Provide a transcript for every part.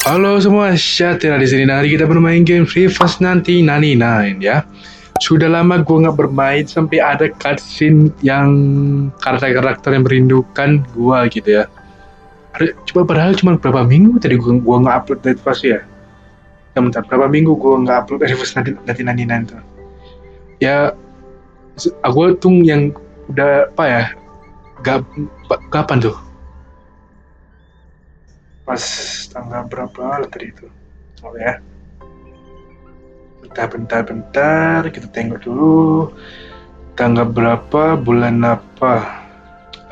Halo semua, Syatira di sini. Hari kita bermain game Free Fast nanti 99 ya. Sudah lama gue nggak bermain sampai ada cutscene yang karakter-karakter yang merindukan gue gitu ya. Coba padahal cuma berapa minggu tadi gue nggak upload dari Fast ya. Bentar, berapa minggu gue nggak upload dari Fast nanti 99 tuh. Ya, aku tuh yang udah apa ya? Gak, kapan tuh? Pas tanggal berapa tadi itu? Oh ya. Bentar, kita tengok dulu. Tanggal berapa, bulan apa?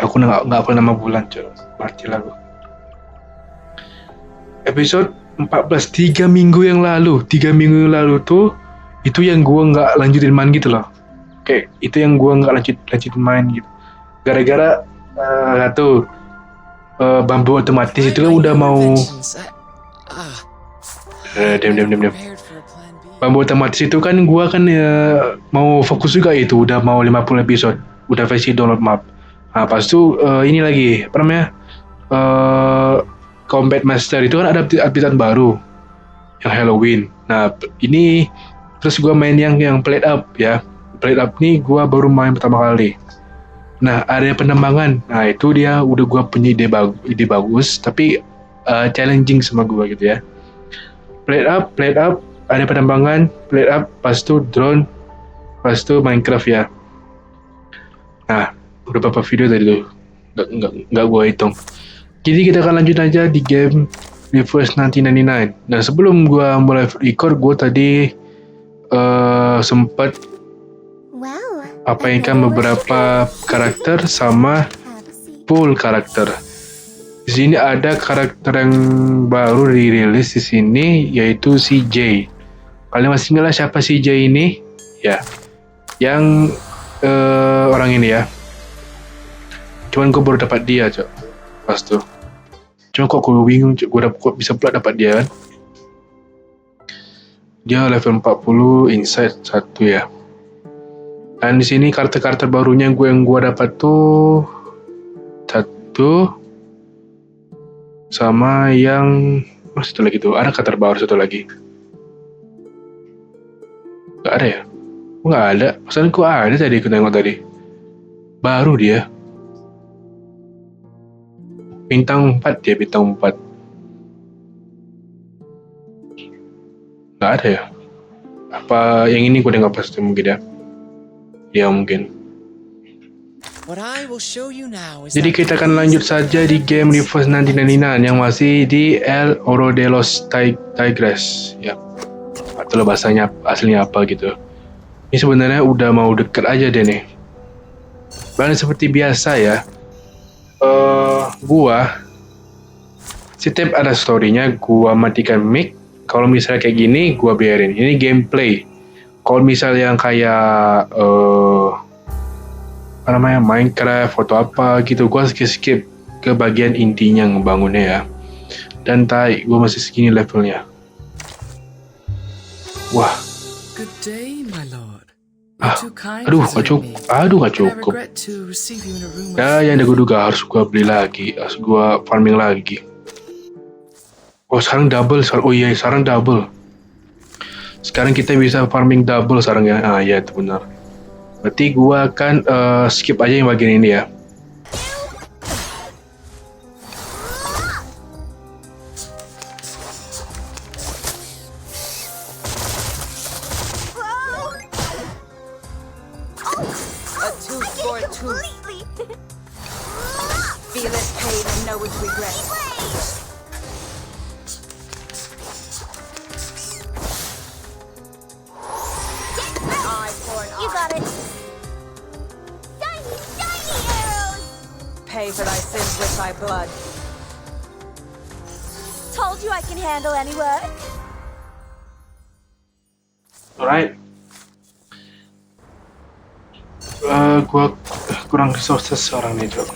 Aku nggak apa nama bulan, cok. Mati lah aku. Episode 14, 3 minggu yang lalu. 3 minggu yang lalu tuh, itu yang gua nggak lanjutin main gitu loh. Kayak, itu yang gua nggak lanjutin main gitu. Gara-gara, tuh, bambu otomatis itu kan udah mau... diam. Bambu otomatis itu kan gua kan mau fokus juga itu, udah mau 50 episode. Udah versi download map. Nah, pas itu ini lagi, apa namanya? Combat Master itu kan ada updatean baru yang Halloween. Nah, ini terus gua main yang Plate Up ya. Plate Up nih gua baru main pertama kali. Nah, area penembangan. Nah, itu dia udah gua punya ide bagus, tapi challenging sama gua gitu ya. Plate Up, area penembangan, Plate Up, pas itu drone, pas itu Minecraft ya. Nah, udah beberapa video tadi tuh. Nggak gua hitung. Jadi kita akan lanjut aja di game Reverse 1999. Nah, sebelum gua mulai record, gua tadi sempat apainkan beberapa karakter sama full karakter. Di sini ada karakter yang baru dirilis di sini, yaitu CJ. Kalian masih ingat siapa CJ ini? Ya, yang orang ini ya. Cuman gue baru dapat dia, cok. Pas tuh. Cuma kok gue bingung, kok bisa pula dapat dia kan? Dia level 40, insight 1 ya. Dan di sini karakter barunya yang gue dapat tuh satu sama yang satu lagi tuh. Ada karakter baru satu lagi. Gak ada ya? Nggak ada. Maksudnya kok ada tadi aku tengok tadi. Baru dia. Bintang 4 dia, bintang 4. Nggak ada ya? Apa yang ini gue nggak pasti mungkin ya? Ya mungkin. Jadi kita akan lanjut saja di game Reverse 1999 yang masih di El Oro de los Tigres ya. Atau bahasanya aslinya apa gitu. Ini sebenarnya udah mau deket aja deh nih. Dan seperti biasa ya. Gua setiap ada story-nya gua matikan mic. Kalau misalnya kayak gini gua biarin. Ini gameplay. Kalau misalnya yang kayak apa namanya Minecraft atau apa gitu, gua skip ke bagian intinya ngebangunnya ya. Dan tai, gua masih segini levelnya. Wah. Good day, my lord. Aduh, nggak cukup. Ya, yang gue duga harus gua beli lagi, harus gua farming lagi. Oh, sekarang double. Oh iya, sekarang double. Sekarang kita bisa farming double sekarang ya. Ah iya, itu benar. Berarti gua akan skip aja yang bagian ini ya. Pay for thy sins with thy blood. Told you I can handle any work. Alright. Gua kurang resources seorang nih, Cok.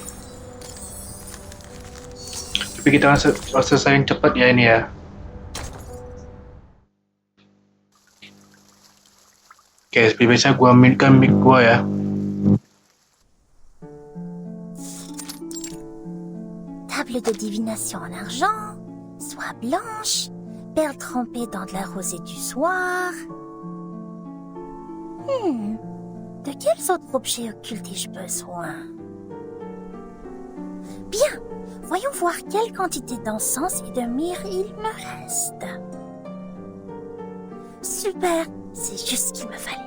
Tapi kita akan selesai yang cepat ya ini ya. Oke, seperti biasa gua mainkan mic gua ya. Table de divination en argent, Soie blanche, perles trempées dans de la rosée du soir. De quels autres objets occultes ai-je besoin? Bien, voyons voir quelle quantité d'encens et de myrrhe il me reste. Super, c'est juste ce qu'il me fallait.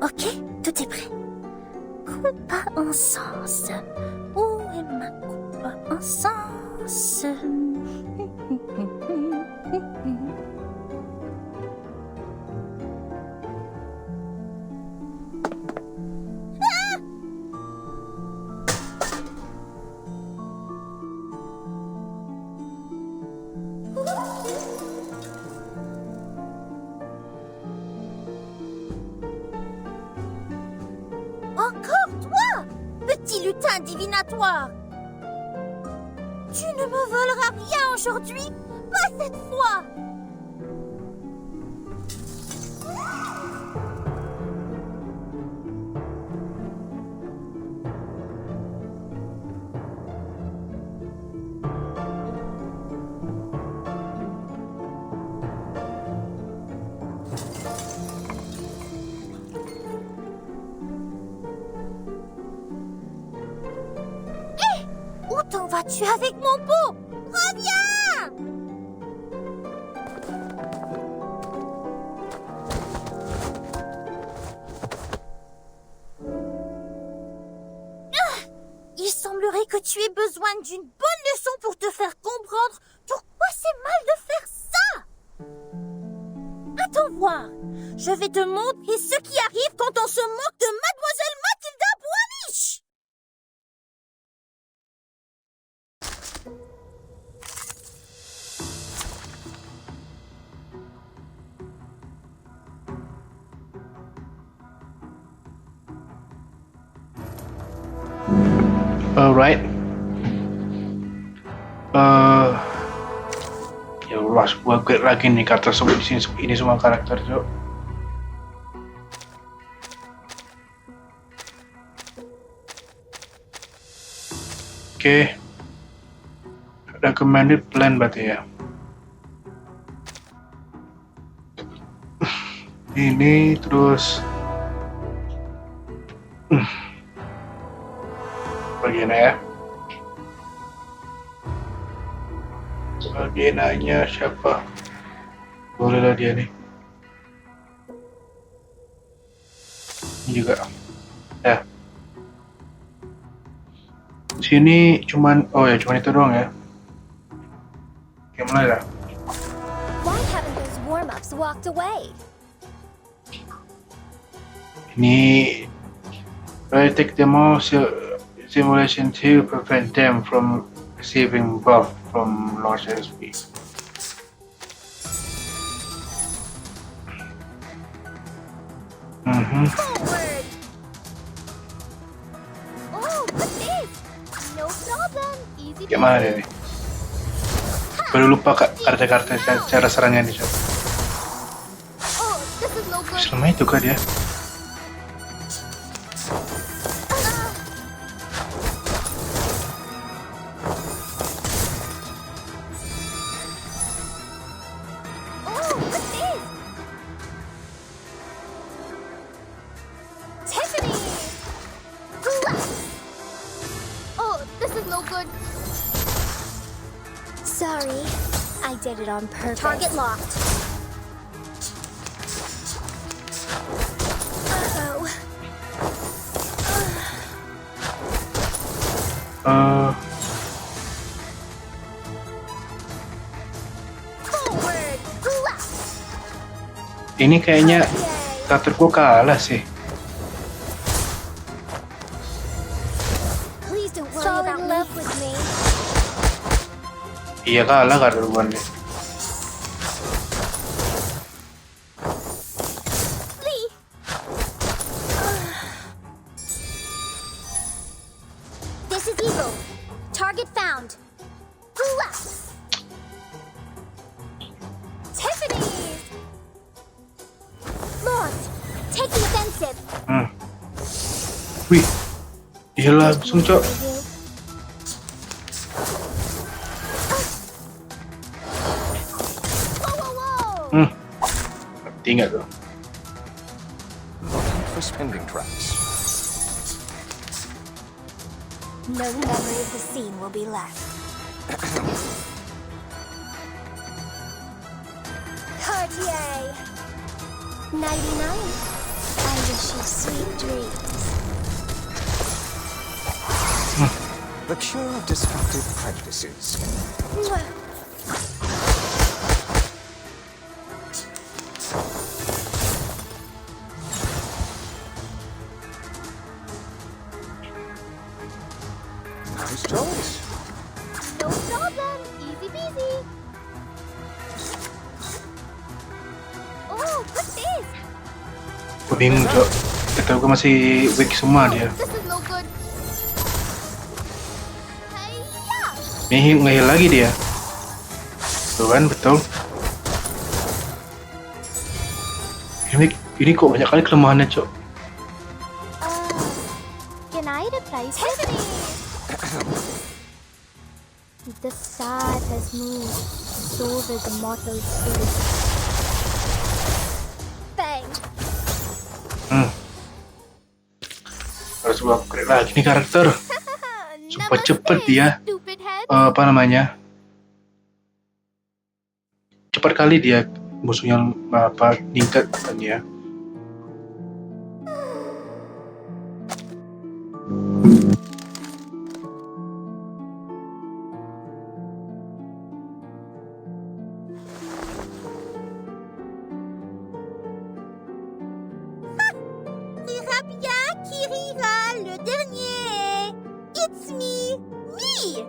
Ok, tout est prêt. Coupe à encens. Où est ma coupe à encens? Encore toi, petit lutin divinatoire! Tu ne me voleras rien aujourd'hui, pas cette fois! Où t'en vas-tu avec mon pot? Reviens! Il semblerait que tu aies besoin d'une bonne leçon pour te faire comprendre pourquoi c'est mal de faire ça. Attends voir. Je vais te montrer ce qui arrive quand on se moque de Mademoiselle Mathilda Boiniche. Alright. Ya Allah, gua create lagi nih karakter semua di sini. Ini semua karakter, Cok. Oke. Recommended plan berarti ya. Ini terus bagian ya. Bagiannya siapa? Bolehlah dia nih. Ini juga. Ya. Sini cuman cuman itu doang ya. Oke, mulai lah. Why haven't those warm-ups walked away? Ini take demo simulation to prevent them from receiving buff from large SP. Forward! Oh, what's this? No problem. Easy Gimana dia nih? Baru lupa kartu-kartu cara serangnya nih. Oh, this is no good. Selama itu kah dia? Oh, what's this? Tiffany! Oh, this is no good. Sorry, I did it on purpose. Target locked. Forward, left. Ini kayaknya karakterku kalah sih. Please don't worry about in love with me. Iya kalah karakterku nih. Target found. Hooah! Tiffany's! Launch! Take the offensive! Wih, iya langsung cok. Whoa! Tinggal tuh. Looking for spending traps. No memory of the scene will be left. Cartier! 99. I wish you sweet dreams. The cure of destructive prejudices. Mwah. Nice choice. No problem. Easy peasy. Oh, what's this? Gue bingung cok. Kata gue masih weak semua dia. This is no good. Hiya! Ngehil lagi dia. Tuh kan, betul. Ini kok banyak kali kelemahannya cok. Can I reply? Tiffany! The sad has moved, so will the mortal spirit. Bang! Harus gue upgrade lagi nih karakter. Cepet-cepet dia. Stupid head. Apa namanya? Cepat kali dia musuhnya ningkat kan ya. Rira bien qui rira le dernier. It's me, me.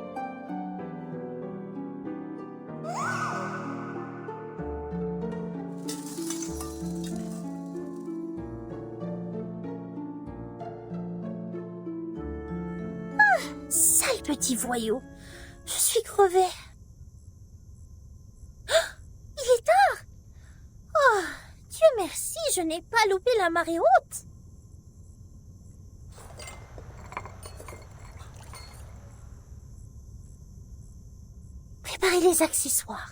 Sale petit voyou. Je suis crevée. Il est tard. Oh, Dieu merci, je n'ai pas loupé la marée haute. Préparez les accessoires.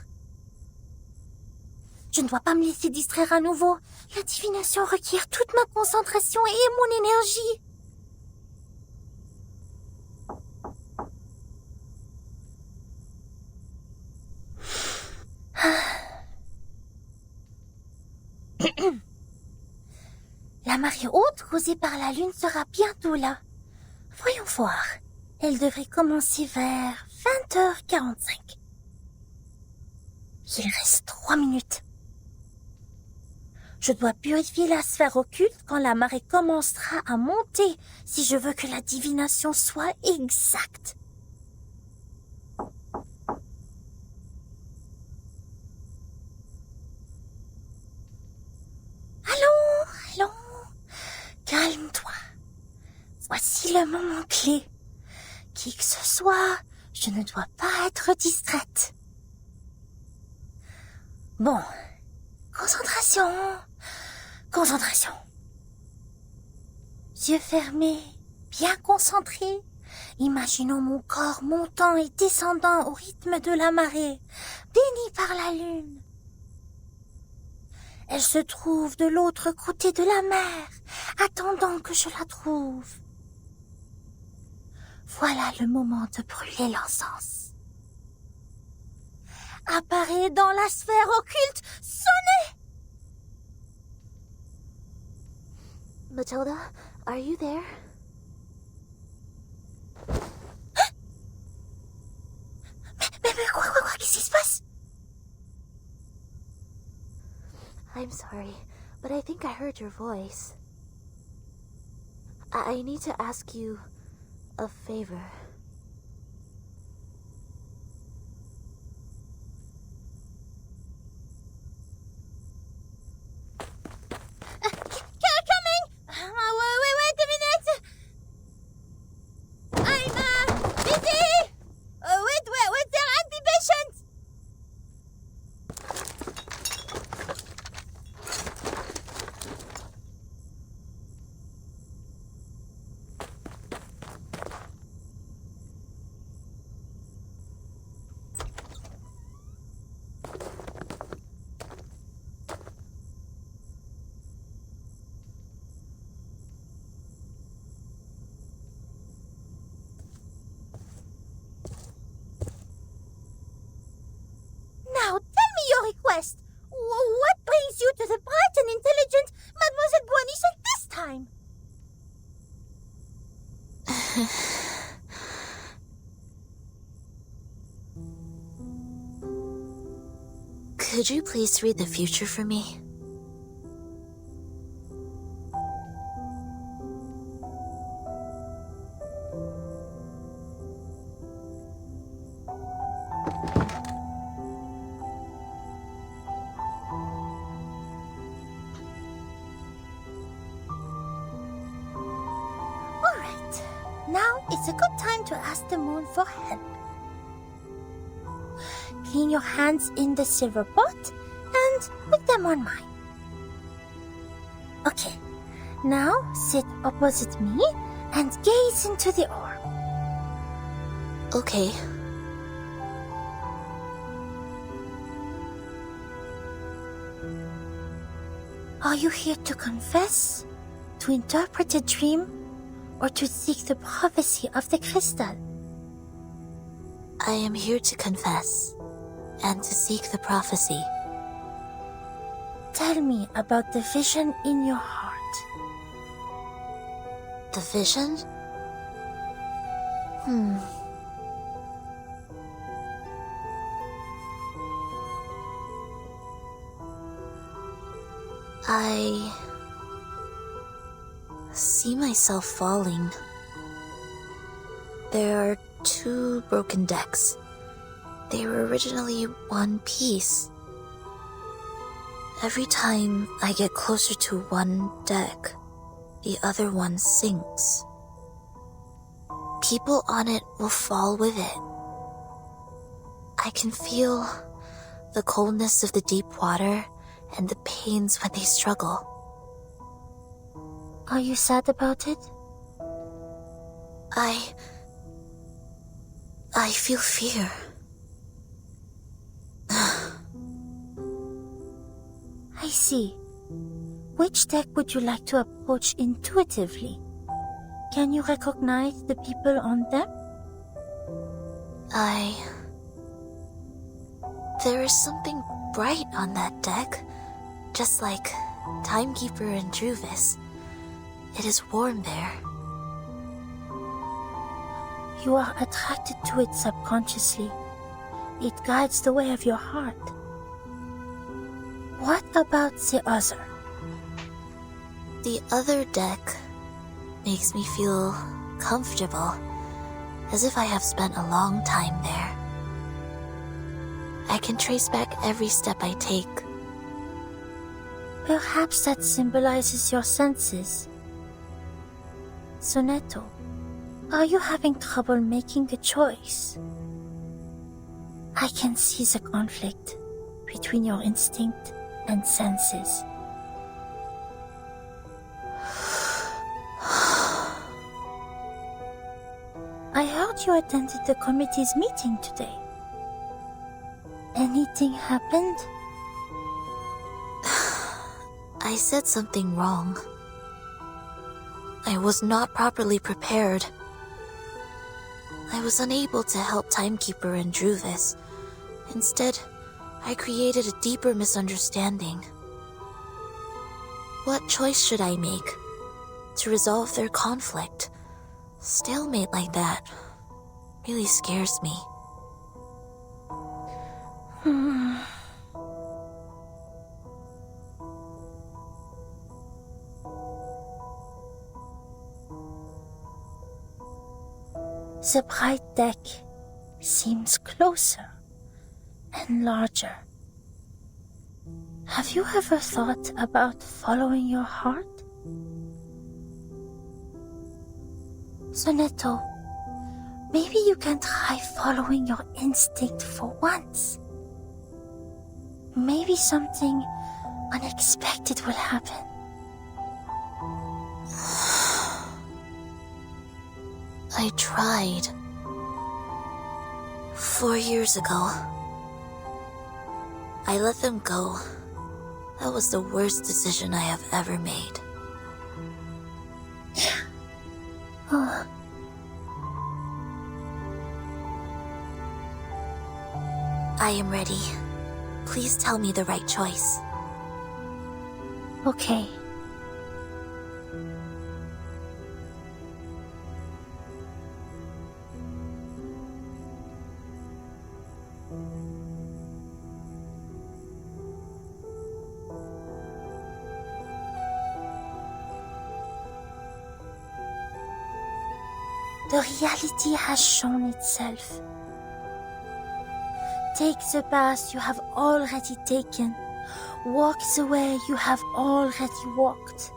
Je ne dois pas me laisser distraire à nouveau. La divination requiert toute ma concentration et mon énergie. La marée haute causée par la lune sera bientôt là. Voyons voir. Elle devrait commencer vers 20h45. Il reste 3 minutes. Je dois purifier la sphère occulte quand la marée commencera à monter si je veux que la divination soit exacte. Allons. Calme-toi. Voici le moment clé. Qui que ce soit, je ne dois pas être distraite. Bon. Concentration. Yeux fermés, bien concentrés. Imaginons mon corps montant et descendant au rythme de la marée, béni par la lune. Elle se trouve de l'autre côté de la mer, attendant que je la trouve. Voilà le moment de brûler l'encens. Apparaît dans la sphère occulte, sonnez! Matilda, are you there? Mais quoi, qu'est-ce qui se passe? I'm sorry, but I think I heard your voice. I need to ask you a favor. Coming! Wait a minute! I'm busy! Could you please read the future for me? Alright, now it's a good time to ask the moon for help. Clean your hands in the silver pot and put them on mine. Okay, now sit opposite me and gaze into the orb. Okay. Are you here to confess, to interpret a dream, or to seek the prophecy of the crystal? I am here to confess and to seek the prophecy. Tell me about the vision in your heart. The vision? I see myself falling. There are 2 broken decks. They were originally one piece. Every time I get closer to one deck, the other one sinks. People on it will fall with it. I can feel the coldness of the deep water and the pains when they struggle. Are you sad about it? I feel fear. I see. Which deck would you like to approach intuitively? Can you recognize the people on them? There is something bright on that deck, just like Timekeeper and Druvis. It is warm there. You are attracted to it subconsciously. It guides the way of your heart. What about the other? The other deck makes me feel comfortable, as if I have spent a long time there. I can trace back every step I take. Perhaps that symbolizes your senses. Sonetto, are you having trouble making a choice? I can see the conflict between your instinct and senses. I heard you attended the committee's meeting today. Anything happened? I said something wrong. I was not properly prepared. I was unable to help Timekeeper and Druvis. Instead, I created a deeper misunderstanding. What choice should I make to resolve their conflict? Stalemate like that really scares me. The bright deck seems closer and larger. Have you ever thought about following your heart? Sonetto, maybe you can try following your instinct for once. Maybe something unexpected will happen. I tried. 4 years ago. I let them go. That was the worst decision I have ever made. Oh. I am ready. Please tell me the right choice. Okay. The reality has shown itself. Take the path you have already taken. Walk the way you have already walked.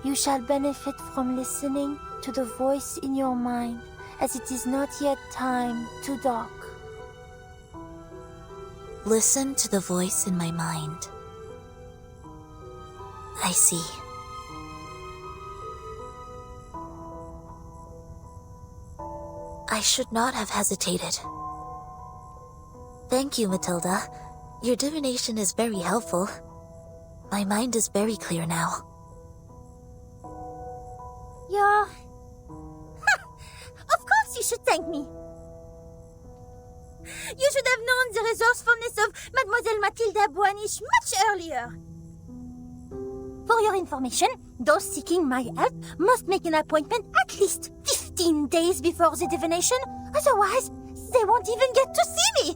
You shall benefit from listening to the voice in your mind, as it is not yet time to dark. Listen to the voice in my mind. I see. I should not have hesitated. Thank you, Matilda. Your divination is very helpful. My mind is very clear now. Yeah. Of course you should thank me. You should have known the resourcefulness of Mademoiselle Matilda Boanish much earlier. For your information, those seeking my help must make an appointment at least 15 days before the divination. Otherwise, they won't even get to see me.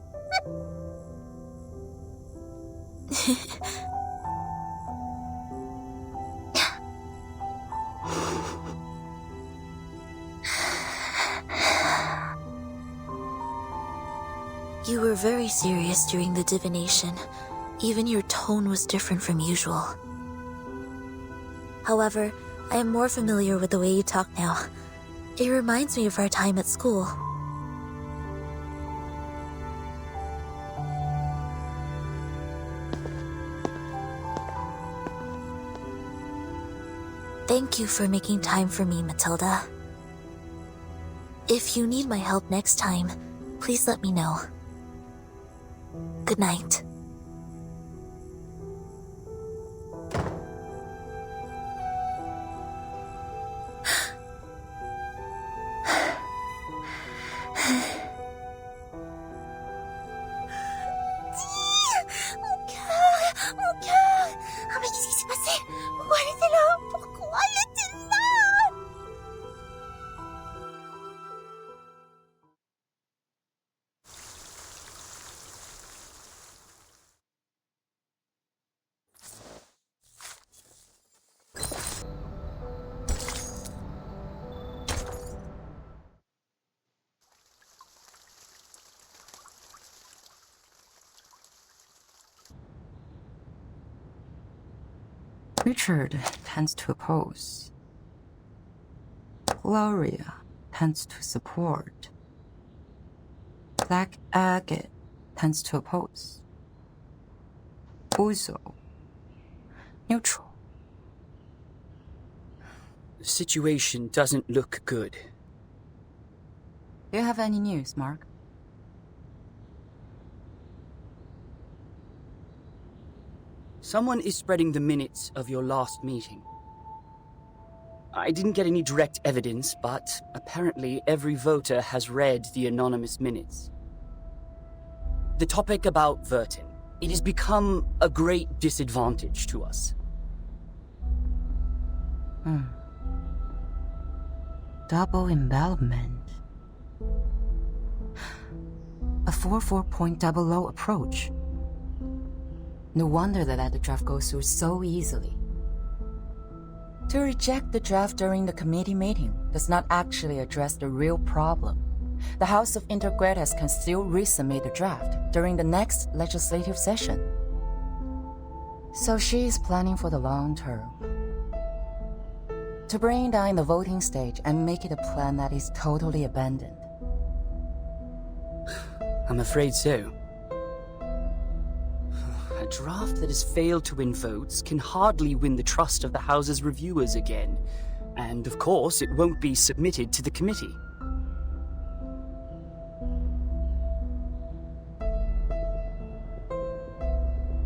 You were very serious during the divination. Even your tone was different from usual. However, I am more familiar with the way you talk now. It reminds me of our time at school. Thank you for making time for me, Matilda. If you need my help next time, please let me know. Good night. Mon cœur! Oh, mais qu'est-ce qui s'est passé? Pourquoi elle était là? Pourquoi elle était là? Richard tends to oppose. Gloria tends to support. Black Agate tends to oppose. Uzo, neutral. The situation doesn't look good. Do you have any news, Mark? Someone is spreading the minutes of your last meeting. I didn't get any direct evidence, but apparently every voter has read the anonymous minutes. The topic about Vertin. It has become a great disadvantage to us. Double envelopment. A 4-4.00 approach. No wonder that the draft goes through so easily. To reject the draft during the committee meeting does not actually address the real problem. The House of Intergrades can still resubmit the draft during the next legislative session. So she is planning for the long term. To bring down the voting stage and make it a plan that is totally abandoned. I'm afraid so. A draft that has failed to win votes can hardly win the trust of the House's reviewers again. And of course, it won't be submitted to the committee.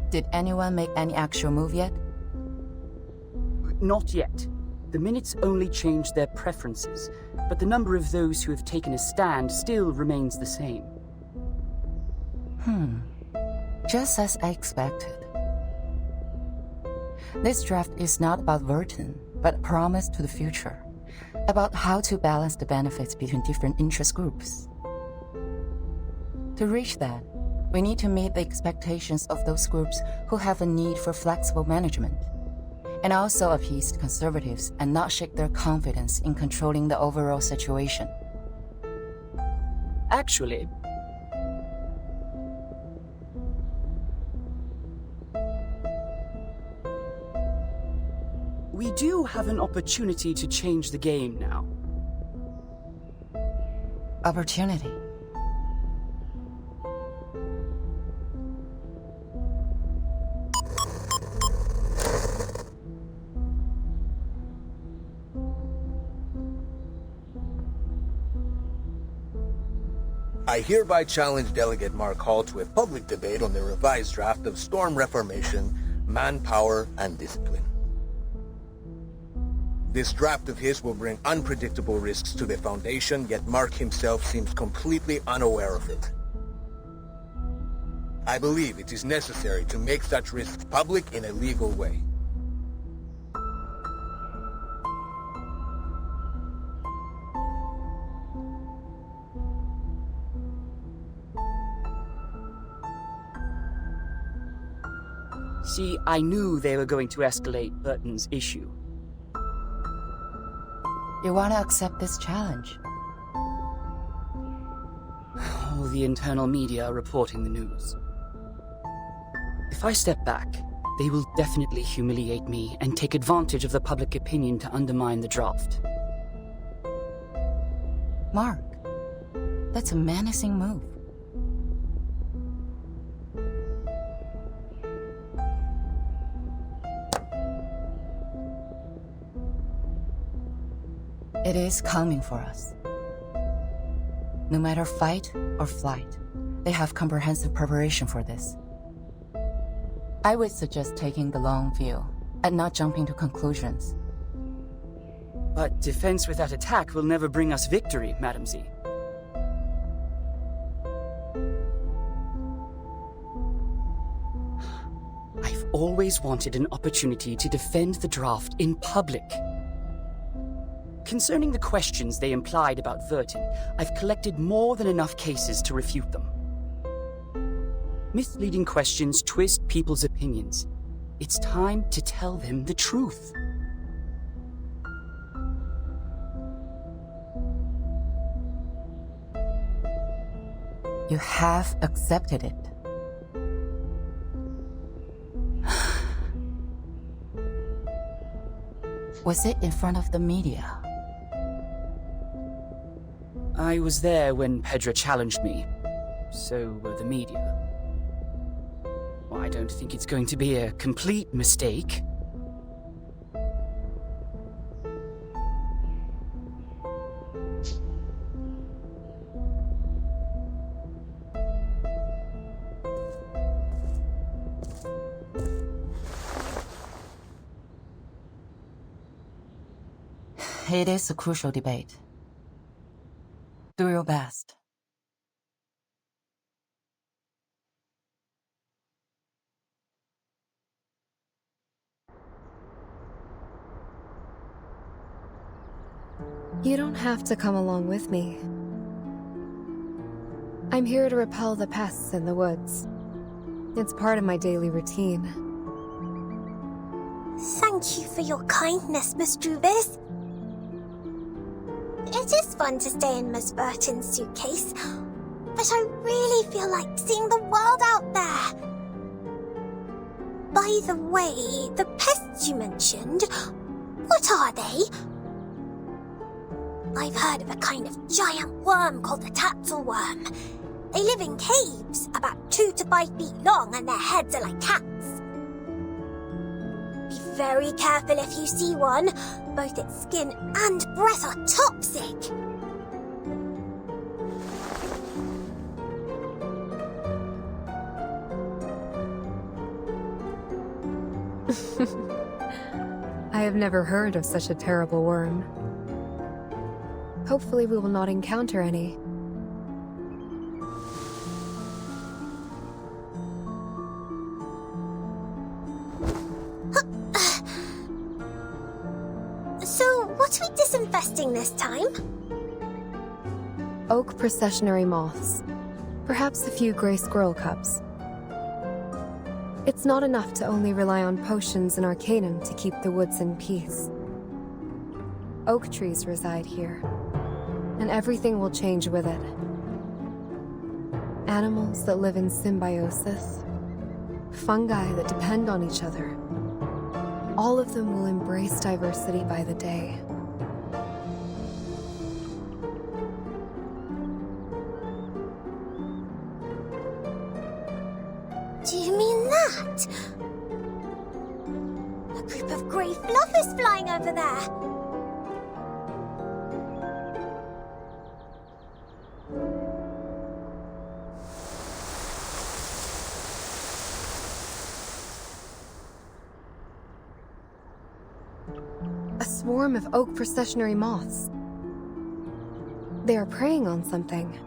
Did anyone make any actual move yet? Not yet. The minutes only changed their preferences, but the number of those who have taken a stand still remains the same. Just as I expected. This draft is not about Vertin, but a promise to the future. About how to balance the benefits between different interest groups. To reach that, we need to meet the expectations of those groups who have a need for flexible management. and also appeased conservatives and not shake their confidence in controlling the overall situation. Actually, we do have an opportunity to change the game now. Opportunity. I hereby challenge Delegate Mark Hall to a public debate on the revised draft of Storm Reformation, Manpower, and Discipline. This draft of his will bring unpredictable risks to the Foundation, yet Mark himself seems completely unaware of it. I believe it is necessary to make such risks public in a legal way. See, I knew they were going to escalate Burton's issue. You want to accept this challenge? All the internal media are reporting the news. If I step back, they will definitely humiliate me and take advantage of the public opinion to undermine the draft. Mark, that's a menacing move. It is coming for us. No matter fight or flight, they have comprehensive preparation for this. I would suggest taking the long view and not jumping to conclusions. But defense without attack will never bring us victory, Madam Z. I've always wanted an opportunity to defend the draft in public. Concerning the questions they implied about Vertin, I've collected more than enough cases to refute them. Misleading questions twist people's opinions. It's time to tell them the truth. You have accepted it. Was it in front of the media? I was there when Pedra challenged me. So were the media. Well, I don't think it's going to be a complete mistake. It is a crucial debate. Do your best. You don't have to come along with me. I'm here to repel the pests in the woods. It's part of my daily routine. Thank you for your kindness, Miss Drubis. It is fun to stay in Miss Burton's suitcase, but I really feel like seeing the world out there. By the way, the pests you mentioned, what are they? I've heard of a kind of giant worm called the tatzelworm. They live in caves, about 2 to 5 feet long, and their heads are like cats. Be very careful if you see one. Both its skin and breath are toxic. I have never heard of such a terrible worm. Hopefully we will not encounter any. So, what are we disinfesting this time? Oak processionary moths. Perhaps a few gray squirrel cups. It's not enough to only rely on potions and arcanum to keep the woods in peace. Oak trees reside here, and everything will change with it. Animals that live in symbiosis, fungi that depend on each other. All of them will embrace diversity by the day. Do you mean that? A group of grey fluffers flying over there. A swarm of oak processionary moths. They are preying on something.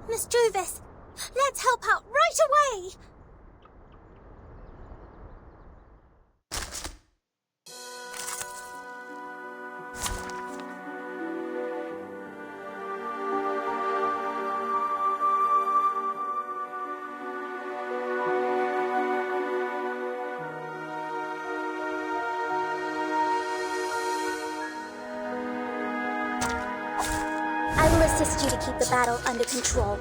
Miss Juvis, let's help out right away! I will assist you to keep the battle under control.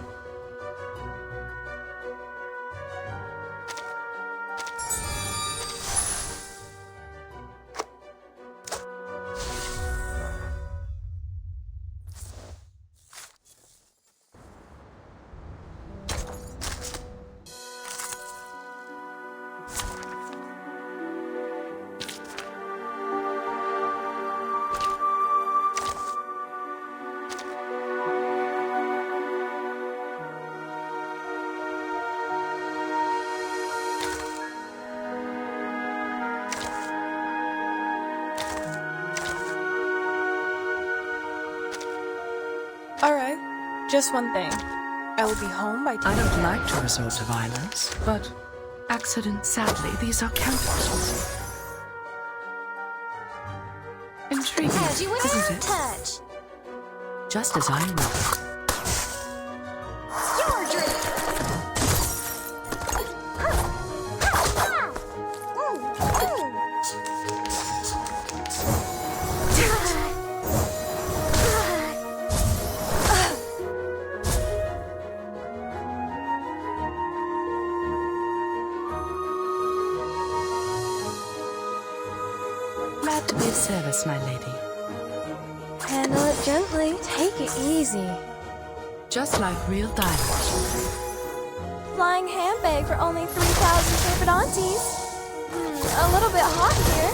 Alright, just one thing. I will be home by I don't like to resort to violence, but accidents, sadly, these are counterfeits. Intriguing, As you isn't it? touch. Just as I will. Your drink. Glad to be of service, my lady. Handle it gently. Take it easy. Just like real diamonds. Flying handbag for only 3,000 serpentantes. A little bit hot here.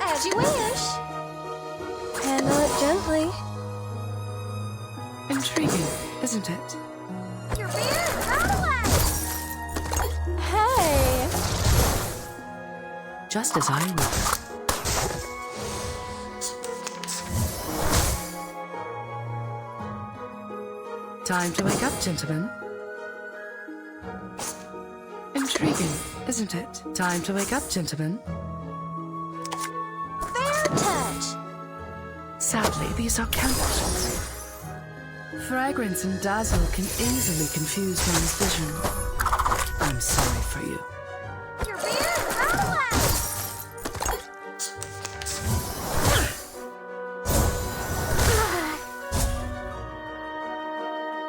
As you wish. Handle it gently. Intriguing, isn't it? Your beer, out away. Hey. Just as I will. Time to wake up, gentlemen. Intriguing, isn't it? Time to wake up, gentlemen. Fair touch. Sadly, these are counterfeits. Fragrance and dazzle can easily confuse one's vision. I'm sorry for you. Your beer, out away.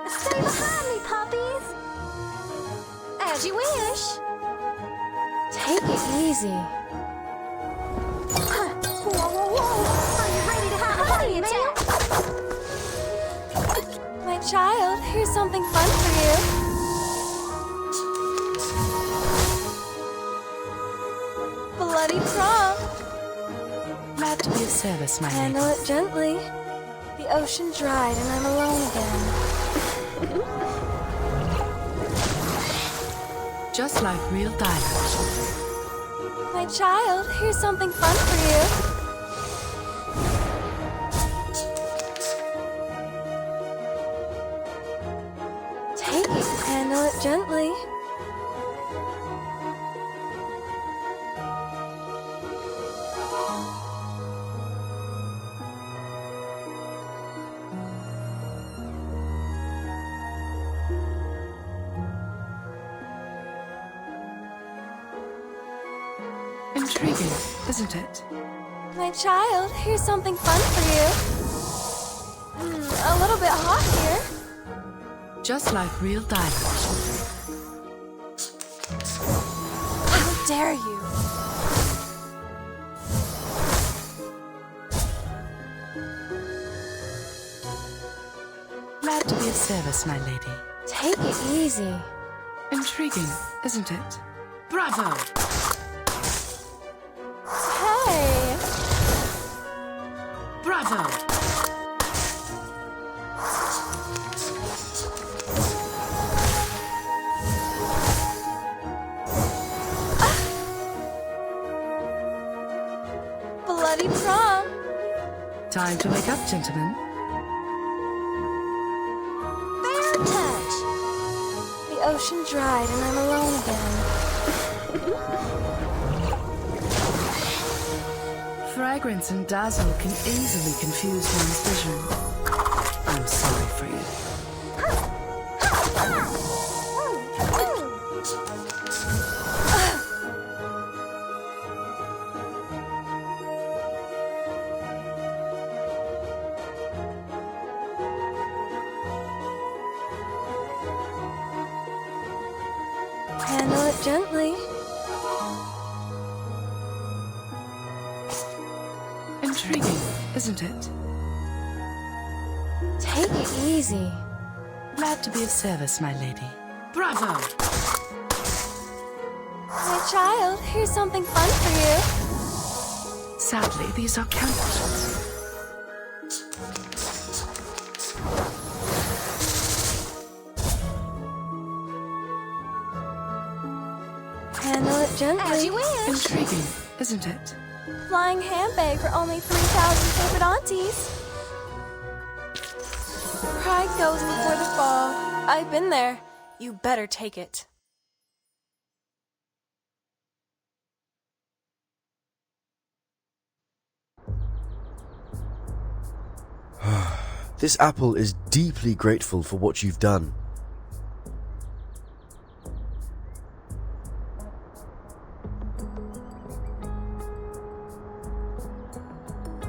Stay behind me, puppies. As you wish. Take it easy. Whoa, whoa, whoa. Are you ready to have a honey attack? My child, here's something fun for you. Bloody prom. Glad to be of service, my lady. Handle it gently. The ocean dried and I'm alone again. Just like real diamonds. My child, here's something fun for you. Intriguing, isn't it? My child, here's something fun for you. A little bit hot here. Just like real diamonds. How dare you? Glad to be of service, my lady. Take it easy. Intriguing, isn't it? Bravo! Hey! Bravo! Bloody prom! Time to wake up, gentlemen. Fair touch! The ocean dried and I'm alone again. Fragrance and dazzle can easily confuse one's vision. I'm sorry for you. Handle it gently. Intriguing, isn't it? Take it easy. Glad to be of service, my lady. Bravo! My child, here's something fun for you. Sadly, these are counterfeits. Handle it gently. As you wish. Intriguing, isn't it? Flying handbag for only 3,000 favorite aunties. Pride goes before the fall. I've been there. You better take it. This apple is deeply grateful for what you've done.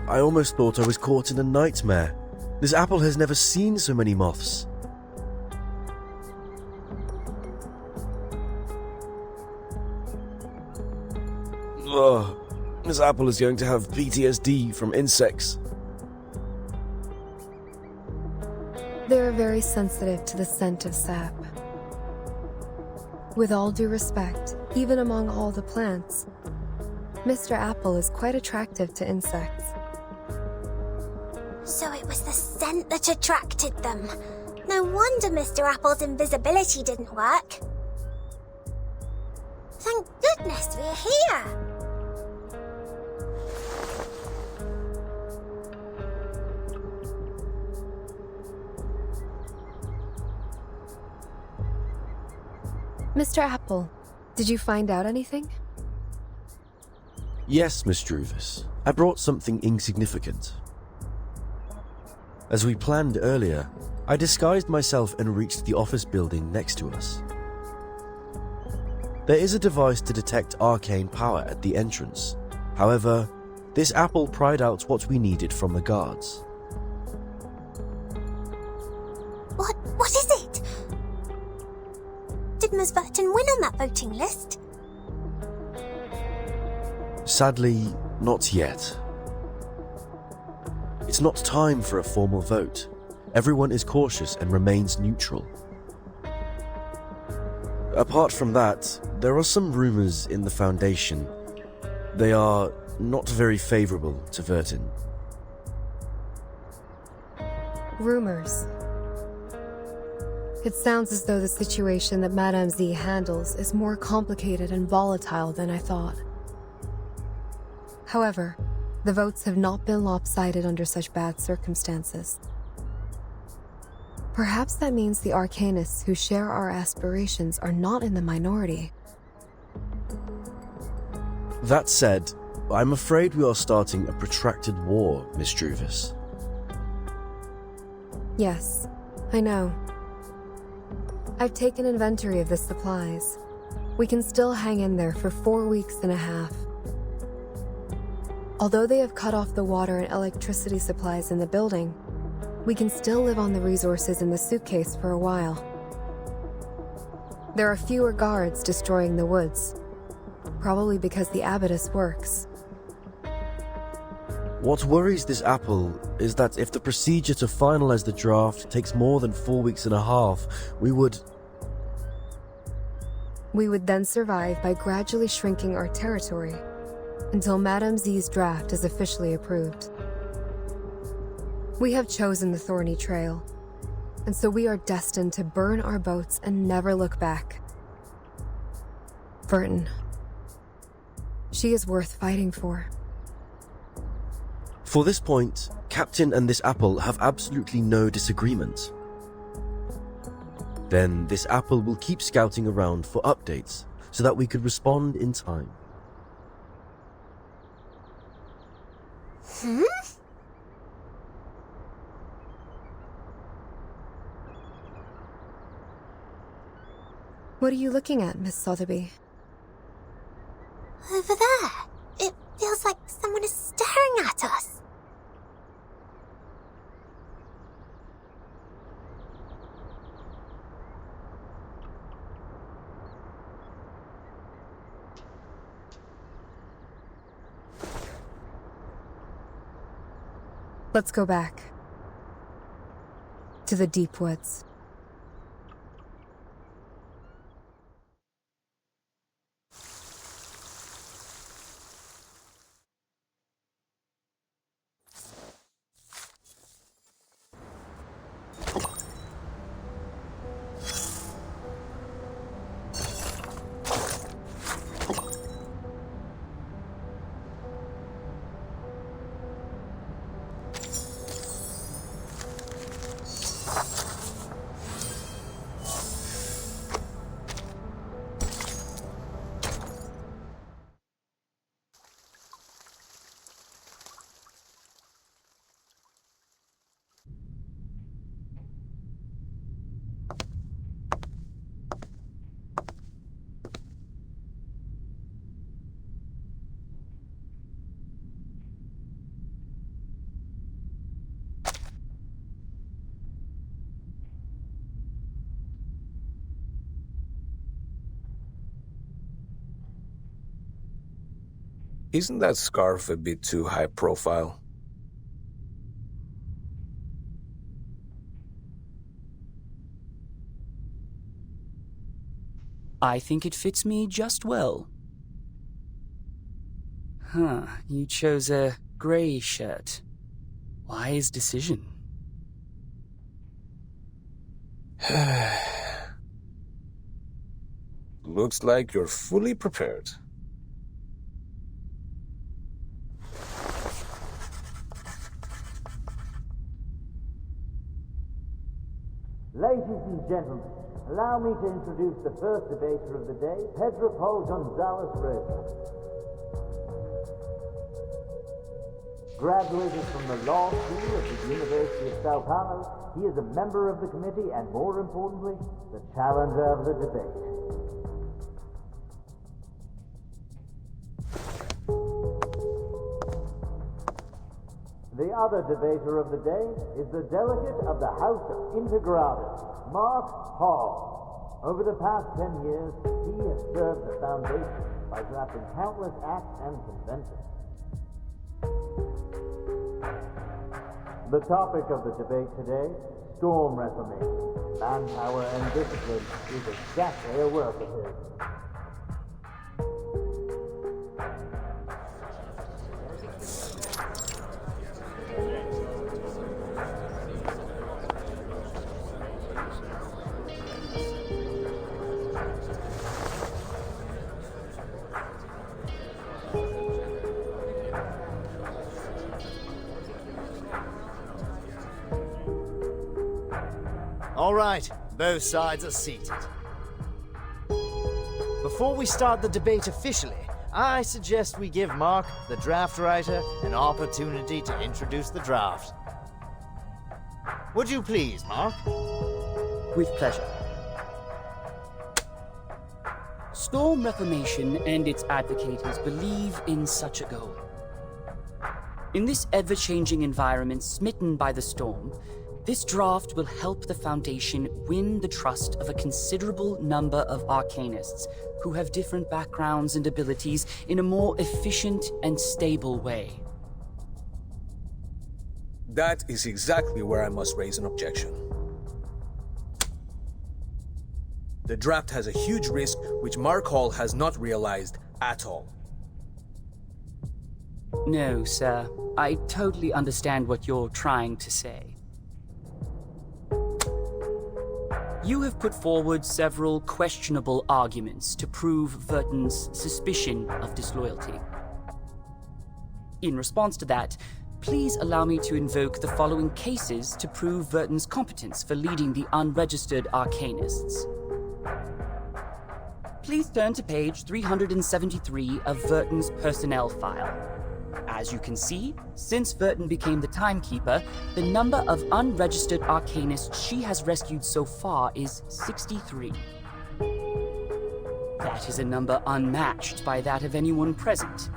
I almost thought I was caught in a nightmare. This apple has never seen so many moths. Ugh, this apple is going to have PTSD from insects. They're very sensitive to the scent of sap. With all due respect, even among all the plants, Mr. Apple is quite attractive to insects. So it was the scent that attracted them. No wonder Mr. Apple's invisibility didn't work. Thank goodness we're here. Mr. Apple, did you find out anything? Yes, Miss Druvis. I brought something insignificant. As we planned earlier, I disguised myself and reached the office building next to us. There is a device to detect arcane power at the entrance. However, this apple pried out what we needed from the guards. What is it? Did Ms. Burton win on that voting list? Sadly, not yet. It's not time for a formal vote. Everyone is cautious and remains neutral. Apart from that, there are some rumors in the Foundation. They are not very favorable to Vertin. Rumors. It sounds as though the situation that Madame Z handles is more complicated and volatile than I thought. However, the votes have not been lopsided under such bad circumstances. Perhaps that means the Arcanists who share our aspirations are not in the minority. That said, I'm afraid we are starting a protracted war, Miss Druvis. Yes, I know. I've taken inventory of the supplies. We can still hang in there for 4 weeks and a half. Although they have cut off the water and electricity supplies in the building, we can still live on the resources in the suitcase for a while. There are fewer guards destroying the woods, probably because the abatis works. What worries this apple is that if the procedure to finalize the draft takes more than 4 weeks and a half, we would then survive by gradually shrinking our territory until Madame Z's draft is officially approved. We have chosen the thorny trail, and so we are destined to burn our boats and never look back. Burton. She is worth fighting for. For this point, Captain and this apple have absolutely no disagreement. Then this apple will keep scouting around for updates so that we could respond in time. What are you looking at, Miss Sotheby? Over there. It feels like someone is staring at us. Let's go back. To the deep woods. Isn't that scarf a bit too high profile? I think it fits me just well. Huh, you chose a grey shirt. Wise decision. Looks like you're fully prepared. Ladies and gentlemen, allow me to introduce the first debater of the day, Pedro Paul Gonzalez Reyes. Graduated from the Law School at the University of Sao Paulo, he is a member of the committee and, more importantly, the challenger of the debate. The other debater of the day is the delegate of the House of Integrados, Mark Hall. Over the past 10 years, he has served the Foundation by drafting countless acts and conventions. The topic of the debate today, storm reformation. Manpower and discipline is exactly a work of his. All right, both sides are seated. Before we start the debate officially, I suggest we give Mark, the draft writer, an opportunity to introduce the draft. Would you please, Mark? With pleasure. Storm Reformation and its advocates believe in such a goal. In this ever-changing environment smitten by the storm, this draft will help the Foundation win the trust of a considerable number of arcanists who have different backgrounds and abilities in a more efficient and stable way. That is exactly where I must raise an objection. The draft has a huge risk which Mark Hall has not realized at all. No, sir. I totally understand what you're trying to say. You have put forward several questionable arguments to prove Verton's suspicion of disloyalty. In response to that, please allow me to invoke the following cases to prove Verton's competence for leading the unregistered arcanists. Please turn to page 373 of Verton's personnel file. As you can see, since Verton became the timekeeper, the number of unregistered arcanists she has rescued so far is 63. That is a number unmatched by that of anyone present.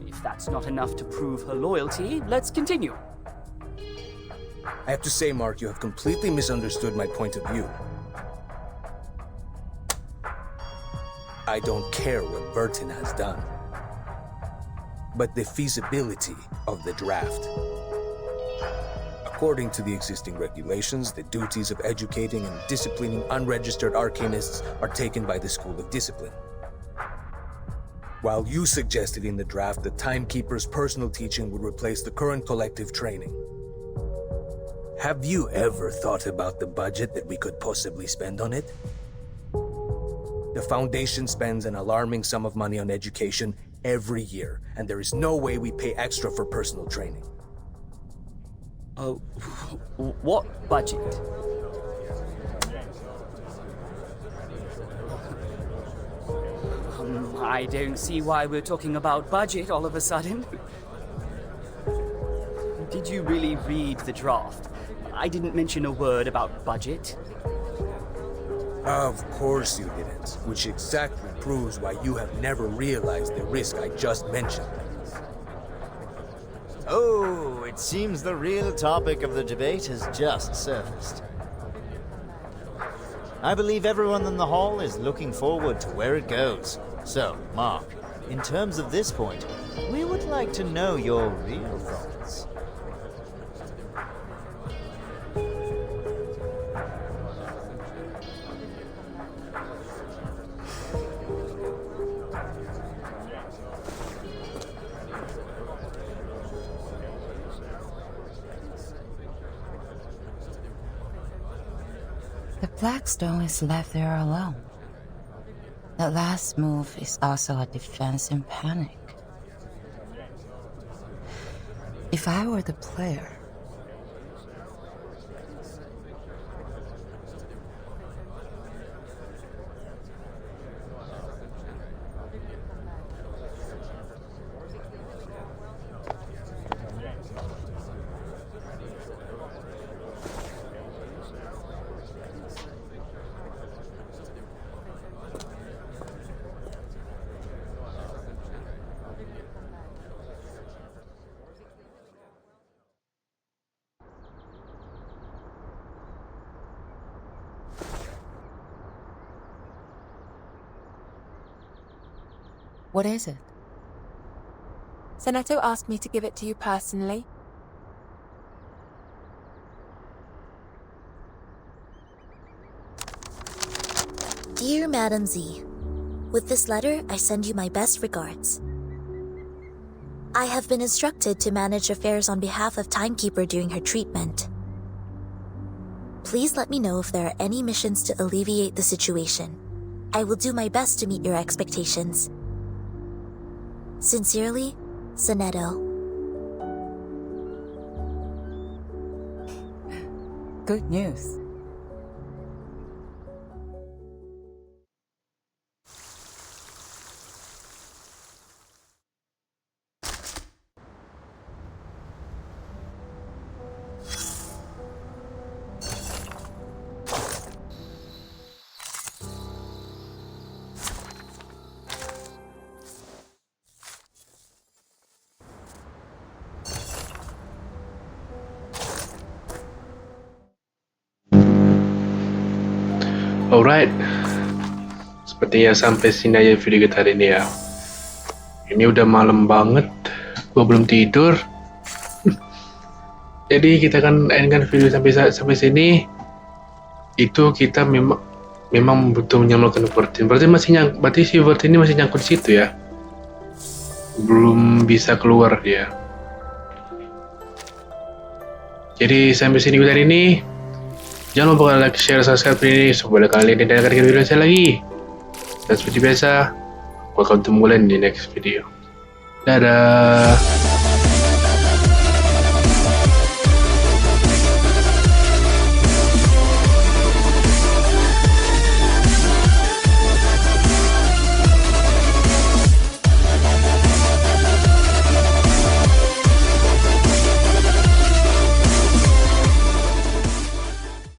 If that's not enough to prove her loyalty, let's continue. I have to say, Mark, you have completely misunderstood my point of view. I don't care what Verton has done, but the feasibility of the draft. According to the existing regulations, the duties of educating and disciplining unregistered arcanists are taken by the School of Discipline. While you suggested in the draft that Timekeeper's personal teaching would replace the current collective training. Have you ever thought about the budget that we could possibly spend on it? The Foundation spends an alarming sum of money on education every year, and there is no way we pay extra for personal training. What budget? I don't see why we're talking about budget all of a sudden. Did you really read the draft? I didn't mention a word about budget. Of course you didn't, which exactly proves why you have never realized the risk I just mentioned. Oh, it seems the real topic of the debate has just surfaced. I believe everyone in the hall is looking forward to where it goes. So, Mark, in terms of this point, we would like to know your real thoughts. The Blackstone is left there alone. The last move is also a defense in panic. If I were the player, what is it? Seneto asked me to give it to you personally. Dear Madam Z, with this letter, I send you my best regards. I have been instructed to manage affairs on behalf of Timekeeper during her treatment. Please let me know if there are any missions to alleviate the situation. I will do my best to meet your expectations. Sincerely, Seneto. Good news. Alright, sepertinya sampai sini aja video kita hari ini ya. Ini udah malam banget, gua belum tidur. Jadi kita kan endkan video sampai sini. Itu kita memang butuh menyelamatkan Vertin. Berarti si Vertin ini masih nyangkut di situ ya. Belum bisa keluar dia. Jadi sampai sini video hari ini. Jangan lupa like, share, subscribe ini supaya kalian tidak akan video saya lagi. Dan seperti biasa, gua akan ketemu kalian di next video. Dadah.